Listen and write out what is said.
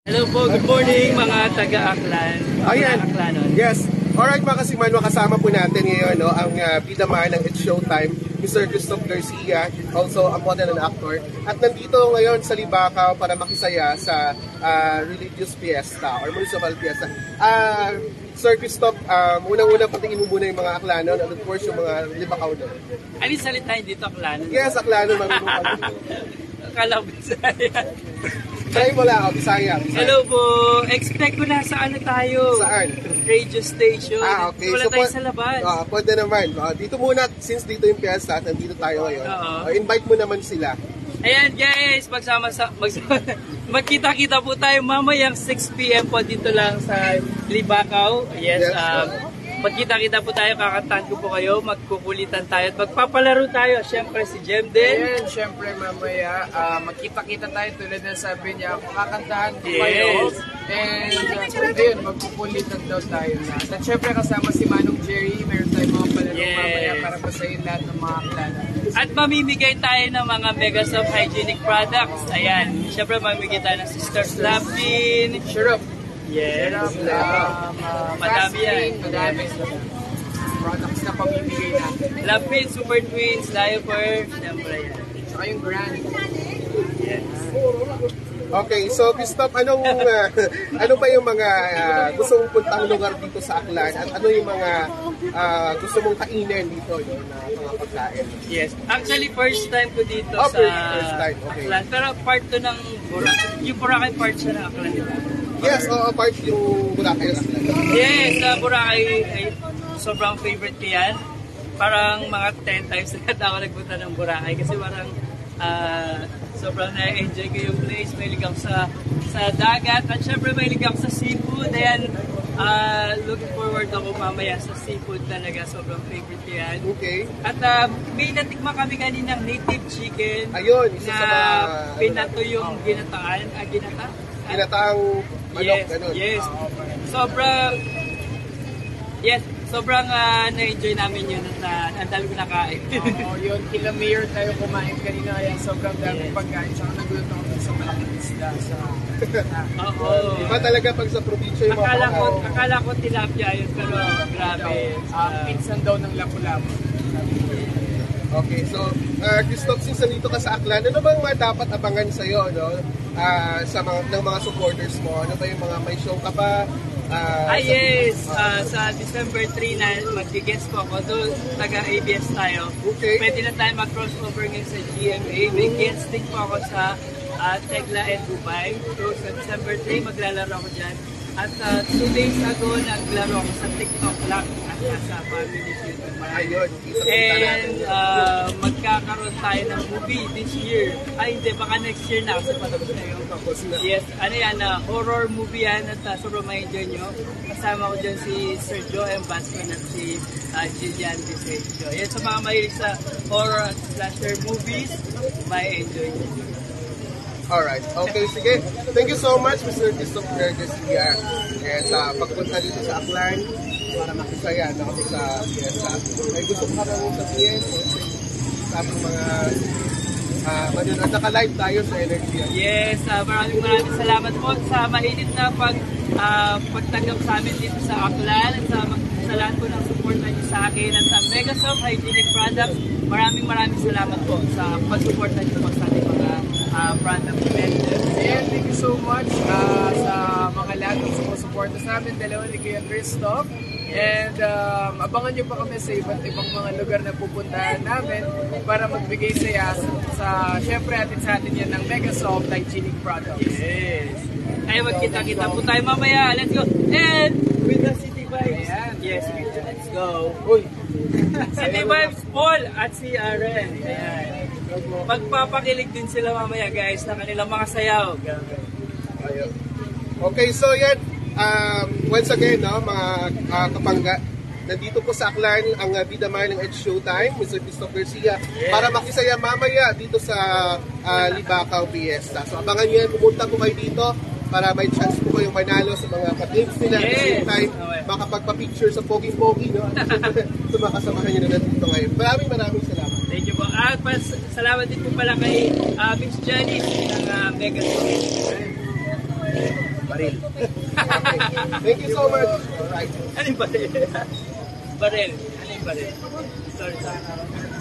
Hello po, good morning mga taga-Aklan. Ayan, yes. Alright mga kasiman, makasama po natin ngayon ang bidamar ng It's Showtime, Mr. Christoph Garcia, also a model and actor. At nandito ngayon sa Libacao para makisaya sa religious fiesta or municipal fiesta. Sir Christoph, unang-una patingin mo muna yung mga Aklanon and of course yung mga Libacao doon. Ano yung salitain dito, Aklanon? Yes, Aklanon, marunong Akala ko Bisaya. Try mo lang, Bisaya. Hello po, expect ko na saan na tayo. Saan? Radio station. Okay. Wala So, tayo sa labas. Pwede naman. Dito muna, since dito yung fiesta at nandito tayo ngayon, invite mo naman sila. Ayan guys, magkita-kita po tayo mamayang 6 PM po dito lang sa Libacao. Yes, magkita-kita po tayo, kakantahan ko po kayo, magkukulitan tayo at magpapalaro tayo. Siyempre si Jem din. Ayan, siyempre mamaya, magkita-kita tayo tulad na sabi niya, kakantahan ko kayo. And ayun, magkukulitan daw tayo na. At siyempre kasama si Manong Jerry, meron tayong mga palaro mamaya para pasayin lahat ng mga klana. At mamimigay tayo ng mga Megasoft hygienic products. Ayan, siyempre mamimigay tayo ng Sisters Lapin. Syrup. Yes. Madami yan. Madami. Products na pamimigay natin. Lapin, Super Twins, Diaper, siyempre yan. Saka yung brand. Yes. Okay, so Christoph, ano pa yung mga gusto mong puntang lugar dito sa Aklan at ano yung mga gusto mong kainin dito yung mga pagkain? Yes. Actually, first time ko dito sa first time. Okay. Aklan. Pero part to ng Boracay. Yung Boracay part siya ng Aklan, di ba? Yes, part yung Boracay ng Aklan. Yes, sa Boracay ay sobrang favorite ko yan. Parang mga 10 times na ako nagpunta ng Boracay kasi parang sobrang na-enjoy ko yung place. Mahilig ako sa dagat at syempre mahilig ako sa seafood. Ayan, looking forward ako mamaya sa seafood talaga. Sobrang favorite ko yan. Okay. At may natikman kami kaninang native chicken. Ayun, isa na sa mga pinato yung ginataan. Ginataang manok, ganun. Yes. Sobrang na-enjoy namin yun at ang dami ko nakain. Yun, kila Mayor tayo kumain kanina kaya sobrang daming pagkain. Saka nagulat ako sa malaking isda sa... Iba talaga pag sa probinsya yung Akala ko tilapia yun, pero grabe. Pinsan daw ng lapu-lapu. Okay, so Christoph, since nandito ka sa Aklan, ano bang dapat abangan sa'yo, no? Ng mga supporters mo? Ano ba yung mga may show ka pa? Yes, sa December 3 na mag-guest ko ako doon, taga-ABS tayo. Okay. Pwede na tayo mag-crossover ngayon sa GMA. May guesting po ako sa Tegla and Dubai. So sa December 3 maglalaro ako dyan. At 2 days ago naglaro ako sa TikTok lang at sa family YouTube. Ayun, and magkakaroon tayo ng movie this year. Ay hindi, baka next year na kasi patapos na yung yes, ano yan, horror movie yan at sobrang ma-enjoy nyo. Kasama ko dyan si Sir Joe M. Basman at si Jillian Vicencio. Yan, sa mga mahilig sa horror at slasher movies, ma-enjoy nyo. Alright, okay, sige. Thank you so much, Mr. Christoph Garcia. And pagpunta dito sa Aklan, para makisaya na kami sa fiesta. May gusto ko karang sabihin, sa aming mga at naka-live tayo sa Energy. Yes, maraming salamat po sa mainit na pagtanggap sa amin dito sa Aklan at sa lahat po ng support na niyo sa akin at sa Megasoft Hygienic Products. Maraming salamat po sa pag-support na niyo po sa ating mga product vendors. And thank you so much sa mga lahat ng sumusuporta sa amin, dalawa ni Kuya Christoph. And abangan nyo pa kami sa iba't ibang mga lugar na pupuntahan namin para magbigay saya sa syempre sa atin yan ng Megasoft Hygienic Products. Yes. Ay magkita-kita po tayo mamaya. Let's go. And with the City Vibes. Ayan. Yes, let's go. Uy. City Vibes Paul at si Aren. Ayan. Magpapakilig din sila mamaya guys na kanilang mga sayaw. Okay, so yan. Once again, no, mga kapangga, nandito po sa Aklan ang bidamar ng It's Showtime, Mr. Christoph Garcia, para makisaya mamaya dito sa Libacao Fiesta. So abangan nyo yan, pumunta po kayo dito para may chance po kayong manalo sa mga ka-games nila at the same time, makapagpa-picture sa pogi-pogi, no? So makasamahan nyo na nandito ngayon. Maraming salamat. Thank you po. At salamat din po pala kay Miss Janice ng Megasoft. baril. Okay. Thank you so much. Alright. Ano yung baril? Baril. Ano yung baril? Sorry.